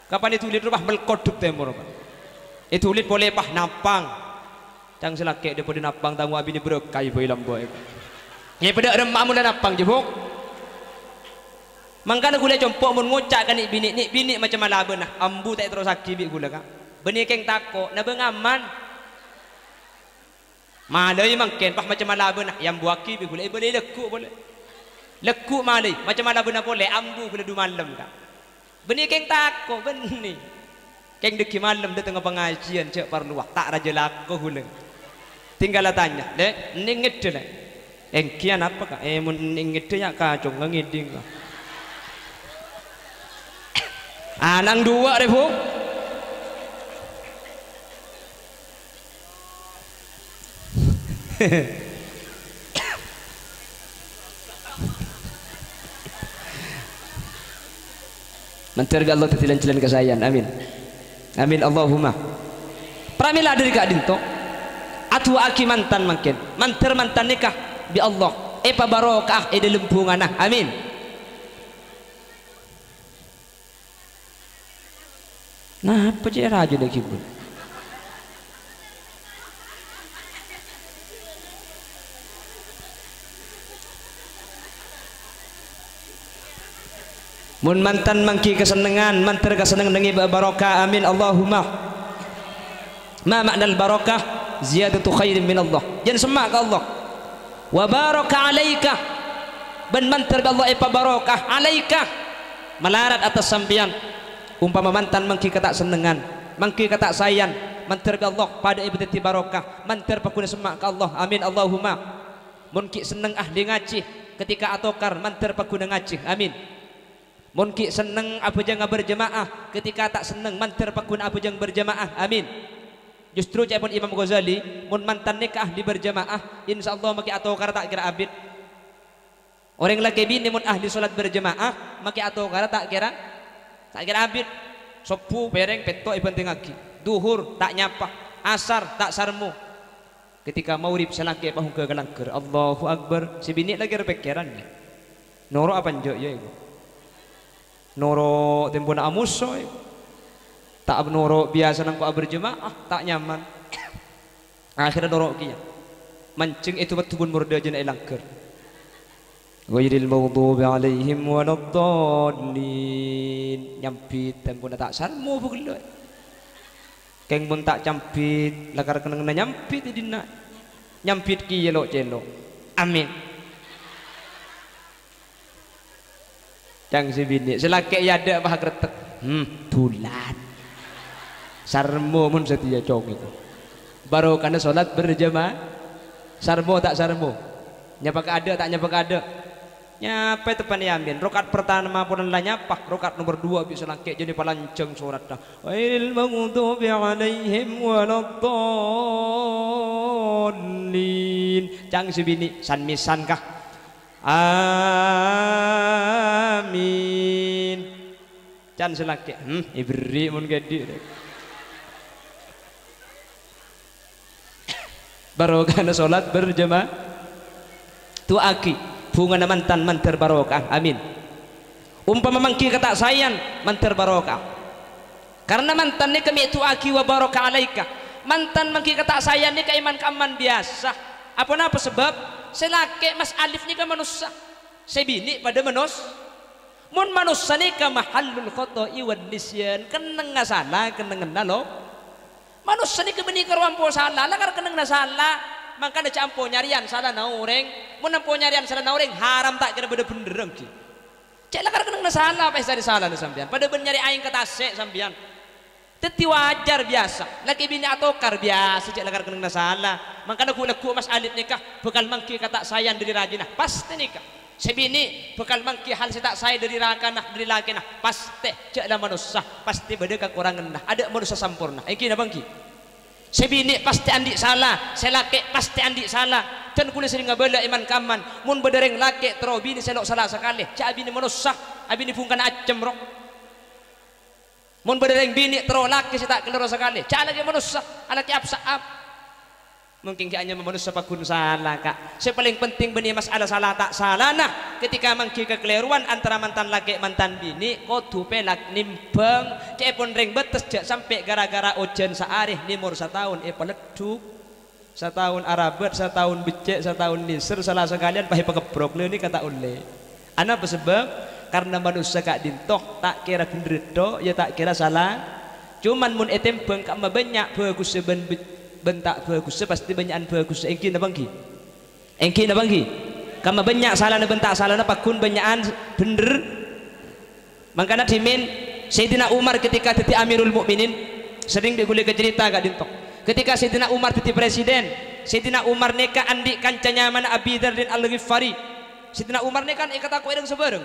kapan ditulis rumah melkoduk temur apa ditulis boleh pah napang tang selake depo di napang tamu abi ni berkai boy lamboy ya pada remak mun napang jebuk mangkana gula compok mun ngocak kan ni bini macam laban nah ambu tak terus akibi gula kak benih keng tako na bengaman malai mangken pah macam mana benar yang buaki boleh lekuk malai macam mana benar boleh ambu boleh 2 malam kak benih keng tako benih keng deki malam di tengah pengajian cek parluah tak raja laku hulang tinggal tanya dek ninget deh engkian apa kak mun ninget nya kacung ngiding kak anang 2 deh bu Menterga Allah tetilan-tilan kesayan amin amin Allahumma pramila dari kak dinto atu aki mantan makin manter mantan nikah bi Allah epa barokah dalam hubungan amin nah apa je raja dah kibul mun mantan mangki kesenangan manter kesenangan dengi barokah amin Allahumma ma makna al barokah ziyadatu khairin min Allah. Jangan semak ke Allah. Wa baraka alaika, ben mantar Allah epa barokah alaika, melarat atas sampian. Umpama mantan mangki kata senengan, mangki kata sayang, mantar Allah pada ibadati barokah, mantar pakuna semak ke Allah. Amin Allahumma. Mungkin seneng ahli ngaji ketika atokar mantar pakuna ngaji. Amin. Mungkin seneng apa jangan berjemaah ketika tak seneng mantar pakuna apa jangan berjemaah. Amin. Justru cakap Imam Ghazali, mun mantan nikah ahli berjemaah, insyaallah maki atokar tak kira abid. Orang laki bini mun ahli solat berjemaah, maki atokar tak kira abid. Sopu bereng peto penting lagi. Duhur tak nyapa, asar tak sarmu. Ketika maurib selaki pahung ke galangker, Allahu Akbar, si bini lagi berpikirannya. Noro apa njo ya ibu? Noro tempuna amuso ibu. Tak noro biasa nang ko berjemaah, tak nyaman. Akhirnya noro kia. Mancing itu betubun murda jena ilangker. Ghairil maghdubi alaihim waladdallin. Nyampit tempuna tak sarmu bugeloi. Keng mun tak campit lakar keneng na nyampit dina nyampit ki yelo celo. Amin. Cang si bini selake yada bah kretek tulan sarmo mun setia cong itu baru karena sholat berjamaah sarmo tak sarmo nyapa ada tak nyapa ada nyapa tepan yamin rokat pertama pun lah nyapa rokat nomor 2 bisa laki jadi palanceng surat dah wail maghdubi alaihim waladdallin. Cang si bini san misan kah amin can selaki ibri mun gede barokah salat berjamaah tu aki bunga mantan mantar barokah. Amin. Umpama mangki kata sayang mantar barokah karena mantan ni kami tu aki wa barokah alaika. Mantan mangki kata sayang ni kaiman kaman biasa apa sebab selake mas alif ni ka manusia sebini pada mun manusia ni ka mahallul khoto'i wan nisyan keneng salah keneng nalo manusia ni ka beni karwampo salah lakar keneng na salah maka na campo nyarian salah na orang mun nampo nyarian salah na orang haram tak kira beda bendereng ki cek lakar keneng na salah apa dari salah na sampean pada ben nyari aing katase sampean teti wajar biasa laki bini atokar biasa cek lakar keneng na salah maka na kulaku mas alit nikah bekal mangki kata sayang dari rajinah pasti nikah sebini bekal mangki hal tak saya dari rakanah dari lakinah pasti cek lah manusia pasti beda kekurangan nah ada manusia sempurna iki na bangki sebini pasti andi salah selake pasti andi salah dan kulit sering ngabela iman kaman mun bedereng laki tero bini selok salah sekali cak bini manusia abini bungkan acem rok mun bedereng bini tero laki tak keloro sekali cak lagi manusia alaki absaab mungkin hanya manusia pakun salah kak sepaling penting beni masalah salah tak salah nah ketika mangki kekeliruan antara mantan laki mantan bini kodu pelak nimbang cek pun ring betes jak sampai gara-gara ujian searih nimur setahun peleduk setahun arabat setahun becek setahun nisir salah sekalian pahi pakebrok ini kata oleh anak sebab karena manusia kak dintoh tak kira benderdo ya tak kira salah cuman mun etem bengkak banyak bagus seben bentak bagus pasti banyakan bagus engki na bangki kama banyak salah na bentak salah na pakun banyakan bener mangkana dimin Sayyidina Umar ketika jadi Amirul Mukminin sering digulai ke cerita gak dintok ketika Sayyidina Umar jadi presiden Sayyidina Umar neka andi kancanya mana Abi Dzar bin Al-Ghifari Sayyidina Umar neka ikat aku edeng sebareng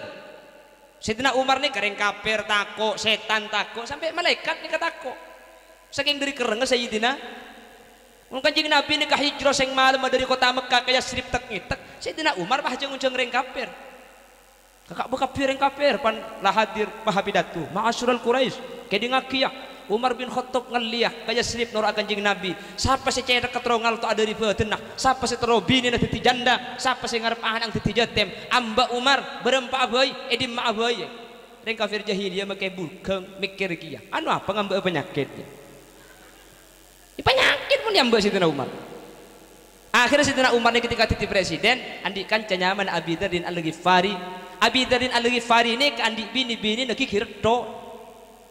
Sayyidina Umar neka reng kafir tako setan tako sampai malaikat neka tako saking dari kereng Sayyidina Kanjeng Nabi nikah hijrah sing malam dari kota Mekah kaya Yasrib tak ngitek Sayyidina Umar bah jeung reng kafir kakak bekafir reng kafir pan lah hadir paha pidato ma'asyiral Quraisy kedi ngakiyah Umar bin Khattab ngeliyah kaya Yasrib nur Kanjeng Nabi siapa si cedek ketrongal tu ada di betenah siapa si terobini na titi janda siapa si ngarep ahan ang titi jatem amba Umar berempa abai edim ma abai reng kafir jahiliyah make bulkeng mikir kiya anu apa ngambek penyakitnya penyakit pun yang Sayyidina Umar akhirnya Sayyidina Umar ini ketika jadi presiden andikan canyaman Abi Dzar bin Al-Ghifari Abi Dzar bin Al-Ghifari ini ke andik bini-bini lagi kirto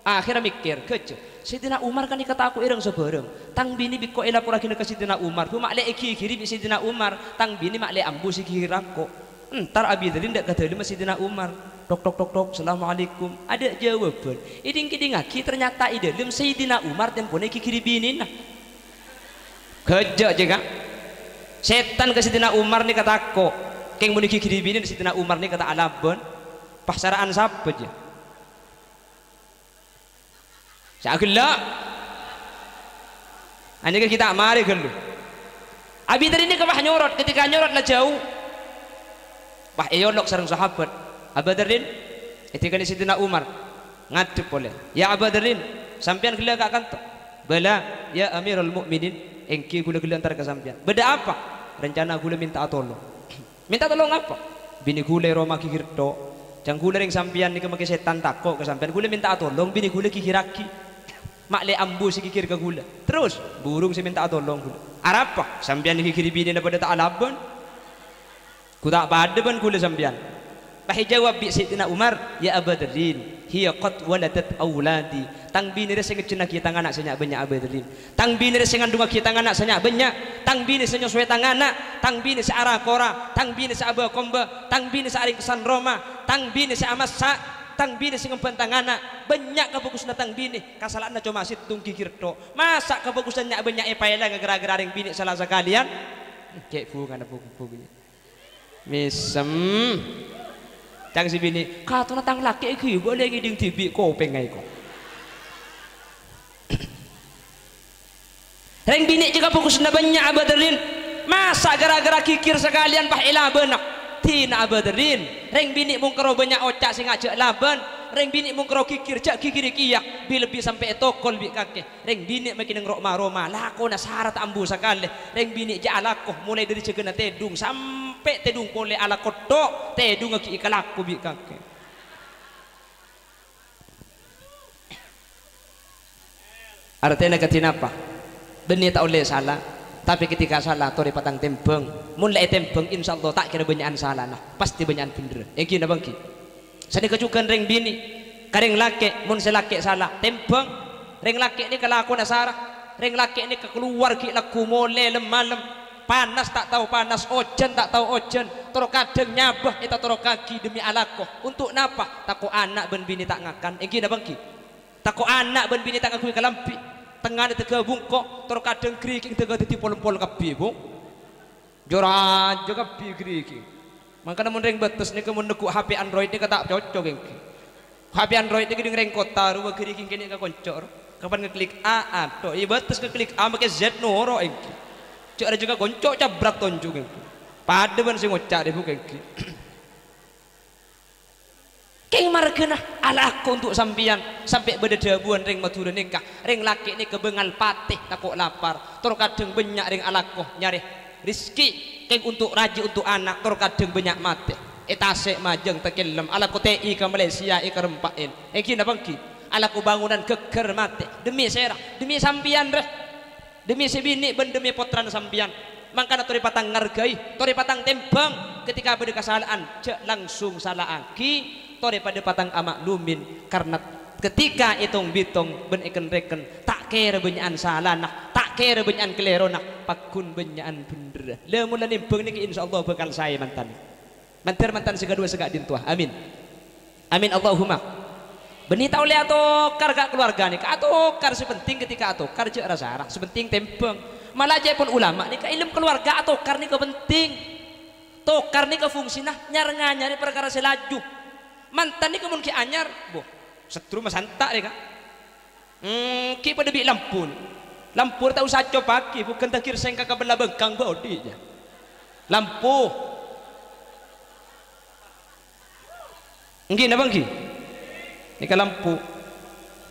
akhirnya mikir kece Sayyidina Umar kan kata aku ireng sebareng tang bini biko ela pura kena ke Sayyidina Umar bu makle iki kiri bi Sayyidina Umar tang bini makle ambu si kiri rako entar Abi Dhalin ndak kata lima Sayyidina Umar tok tok tok tok assalamualaikum ada jawaban iding kiding aki ternyata ide lem Sayyidina Umar tempone ki kiri bini nah kerja juga setan ke Sayyidina Umar ni kata aku keng muni ki kiri bini Sayyidina Umar ni kata alabon pasaraan siapa je Syakillah hanya kan kita mari gelu Abi Dhalin ini kebah nyorot ketika nyorot lah jauh bah eyolok sareng sahabat Abi Dhalin ketika ni Sayyidina Umar ngadep boleh ya Abi Dhalin sampean gila gak kantor bala ya Amirul Mukminin engki gula gila antar ke sampean beda apa rencana gula minta tolong apa bini gula Roma kikirto jang gula ring sampean ni kemake setan takok ke sampean gula minta tolong bini gula kikiraki makle ambu si kikir ke gula terus burung si minta tolong gula arapa sampean kikir bini daripada tak alabon ku tak pada ban gula sampean pahi jawab bi Sayyidina Umar ya Abi Dhalin hiya qad waladat auladi tang bini re sing cenah kita anak senyak banyak Abi Dhalin tang bini re sing ngandung kita anak senyak banyak tang bini sing nyoswe tang anak tang bini sa ara kora tang bini sa aba komba tang bini sa aring kesan Roma tang bini sa amasa tang bini sing ngempentang anak banyak kebagusan tang bini kasalahan cuma situng kikir to masa kebagusan nyak banyak epaela gara-gara ring bini salah sekalian cek bukan ada buku misem cang si bini katuna tang laki iki boleh ngiding tibi kopeng ngai ko ring bini juga fokusna banyak Abi Dhalin masa gara-gara kikir sekalian bah ila benak tina Abi Dhalin ring bini mung karo banyak ocak sing ngajak laban ring bini mung karo kikir jak kikir kiyak bi lebih sampai tokol bi kakek ring bini makin ngrok maroma lako na syarat ambu sakale ring bini ja alakoh mulai dari cegena tedung sampai tedung pole ala kodok tedung ki ikalaku bi kakek artinya katina apa benih tak oleh salah tapi ketika salah tori patang tembeng mulai tembeng insyaallah tak kira banyakan salah nah pasti banyakan bener yang kina bangki sani kecukan ring bini kareng laki mun selaki salah tembeng ring laki ni kalau aku nasara ring laki ni keluar ki laku mole lemalem panas tak tahu panas ojen tak tahu ojen toro kadeng nyabah eta toro kaki demi alakoh untuk napa tako anak ben bini tak ngakan yang kina bangki tako anak ben bini tak ngakui kalampi tengah tega bungkok toro kadang kriking tega titi pol-pol kapi bung jora juga kapi kriking makanya mun ring betes ni kemun nekuk HP Android ni kata cocok engki HP Android ni ring kota ruwa kriking kini ka koncor kapan ngeklik A to i betes ngeklik A make Z noro engki cok ada juga koncok cabrak tonjuk engki pada ban sing ngocak debu engki keng margena ala aku untuk sampian sampai berdedabuan ring matur nikah ring laki ni kebengal patih takut lapar tor kadang banyak ring alakoh nyari rizki keng untuk raji untuk anak tor kadang banyak mati etase majeng tekilem ala ko TI ke Malaysia ke rempain kina bangki ala ko bangunan geger mati demi serah demi sampian reh demi sebini ben demi potran sampian mangkana tori patang ngargai tori patang tembang ketika berde kesalahan cek langsung salah aki tori pada patang amaklumin karena ketika hitung bitong ben ikan reken tak kira banyakan salah nak tak kira banyakan kelero nak pakun banyakan bener le mula nimbang niki insyaallah bakal saya mantan segadua segak dintuah amin amin Allahumma beni tau le atokar gak keluarga nih atokar sepenting ketika atokar je rasa arah sepenting tembang malah aja pun ulama nih ilmu keluarga atokar nih penting tokar nih fungsinya nyari perkara selaju mantan ni kemun ki anyar boh setru mas hantak deh kak ki pada bi lampu tak usah coba ki bukan takir sengka kabela bengkang bodi aja lampu nggih napa nggih nika lampu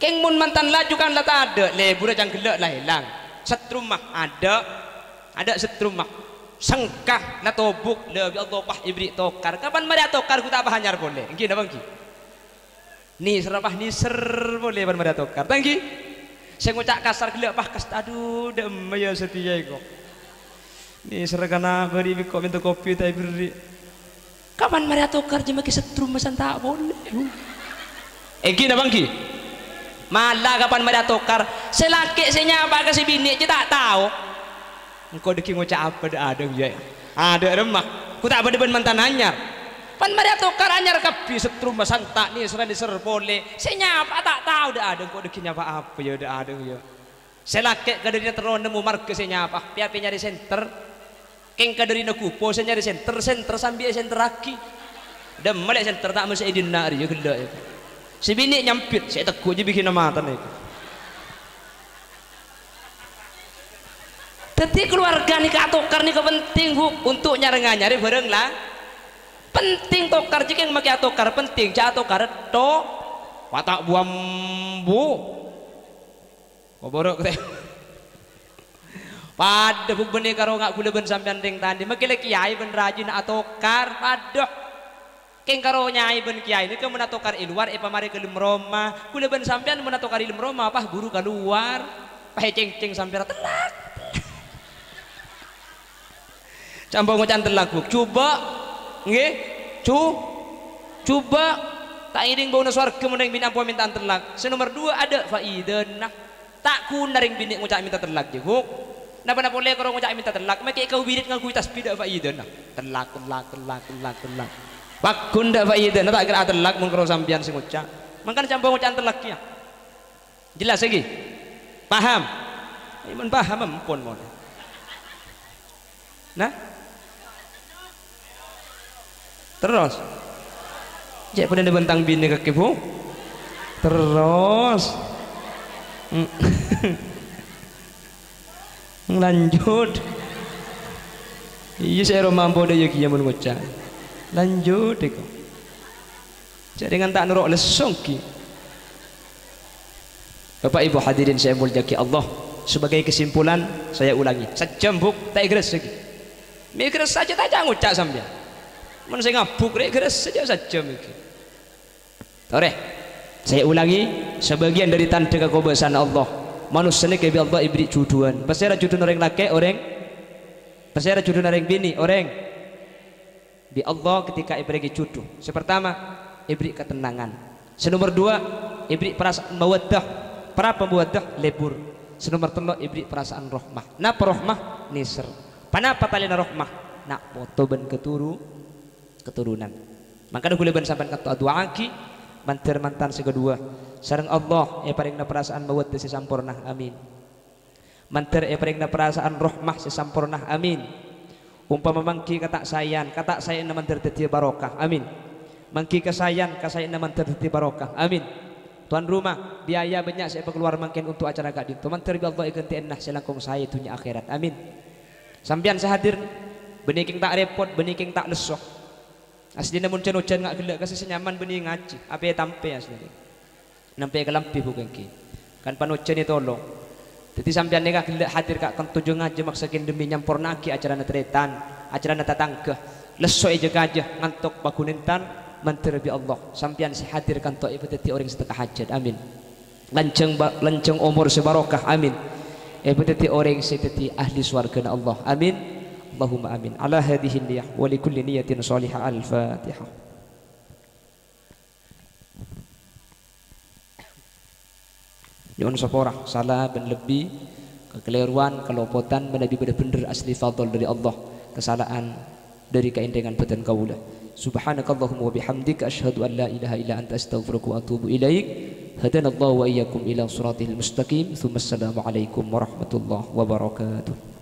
keng mun mantan laju kan lah tak ada lebur jang gelek lah hilang setrum mah ada setrum mah sengkah na tobuk lebih Allah pah ibri tokar kapan mari tokar ku tak bahanyar boleh nggih napa nggih ni serapah ni ser boleh ban mari tokar tanggi saya ngucak kasar gelek pah kas aduh dem ya setia kok ni serkana beri kok minta kopi tak beri kapan mari tokar je make setrum masan tak boleh nggih napa nggih malah kapan mada tokar selaki senyapa ke si bini je tak tahu engkau deki ngucap apa ada ya ada remah ku tak berdeban mantan anyar pan mada tokar anyar kapi setrum santak ni serang diser pole senyapa tak tahu dah ada engkau deki nyapa apa ya dah ada ya selaki kaderinya teron nemu marke senyapa piapi nyari center keng kaderina kupo saya nyari center sambil center aki dan malek center tak mesti idin nari ya gelak ya si bini nyampit saya tekuk je bikin nama tan itu tapi keluarga ni tokar ni penting bu untuk nyari bareng lah penting tokar jika yang makai tokar penting cak tokar to watak buam bu borok teh pada bukbeni karo ngak gula ben sampean ding tandi makile kiai ben rajin atokar padoh keng karo nyai ben kiai ni ke mun atokar luar pamari ke limroma gula ben sampean mun atokar limroma apa guru keluar pahe ceng-ceng sampean telak campur ngocan telak buk coba nggih coba tak iring bau swarga mun ring bini ampun minta telak senomor 2 ada faidanah tak kunaring bini ngucap minta telak je buk napa boleh kalau ngucap minta telak make kau birit ngaku tasbih dak faidah telak wakun dak faidah tak kira telak mun karo sampean sing ngucap mangkan campur ngucap telak ya jelas lagi paham iman paham ampun mon nah terus cek pada bentang bini kaki bu terus lanjut iya saya mampu deh ya kia mengucap lanjut deh kok jadi dengan tak nuruk lesong ki Bapak Ibu hadirin saya muliakan Allah sebagai kesimpulan saya ulangi sejam buk tak igres lagi mikres saja tak jangan ngucap sambil mana saya ngabuk igres saja sejam iki tore saya ulangi sebagian dari tanda kebesaran Allah manusia ni kebi Allah ibri cuduan pasera cudun orang laki orang pasera cudun orang bini orang di Allah ketika ibri cudu sepertama ibri ketenangan senomor 2 ibri perasaan mawaddah para pembuadah lebur senomor 3 ibri perasaan rahmah napa rahmah nisr panapa talina rahmah nak foto ben keturunan maka dah boleh ben sampai kata doa aki mantar mantan segedua sareng Allah paringna perasaan mawaddah sampurna amin mantar paringna perasaan rahmah sampurna amin umpama mangki kata sayan na mantar dadi barokah amin mangki kasayan na mantar dadi barokah amin tuan rumah biaya banyak saya keluar mungkin untuk acara kak dinto mantar bi Allah ganti enah selangkung saya dunia akhirat amin sampean sehadir beniking tak repot beniking tak lesoh asli namun ucan ngak gelak kasih senyaman bening ngaji apa ya tampe asli nampai kelampi bukan ki kan panucen itu tolong jadi sampean ni kak gelak hadir kak kan tujuh ngaji maksakin demi nyampurna ki acara natretan acara natatangkeh lesoh aja aja ngantuk bakunintan mantir bi Allah sampean si hadir kan tok ibadati orang sedekah hajat amin lanceng umur sebarokah amin ibadati orang sedati ahli swarga Allah amin Allahumma amin ala hadhihi niyah wa li kulli niyatin salihah al-fatihah jangan seporah salah dan lebih kekeliruan kelopotan menabi benar-benar asli fadl dari Allah kesalahan dari keindengan badan kaulah subhanakallahumma wa bihamdika asyhadu an la ilaha illa anta astaghfiruka wa atubu ilaik hadanallahu wa iyyakum ila siratil mustaqim thumma assalamu alaikum warahmatullahi wabarakatuh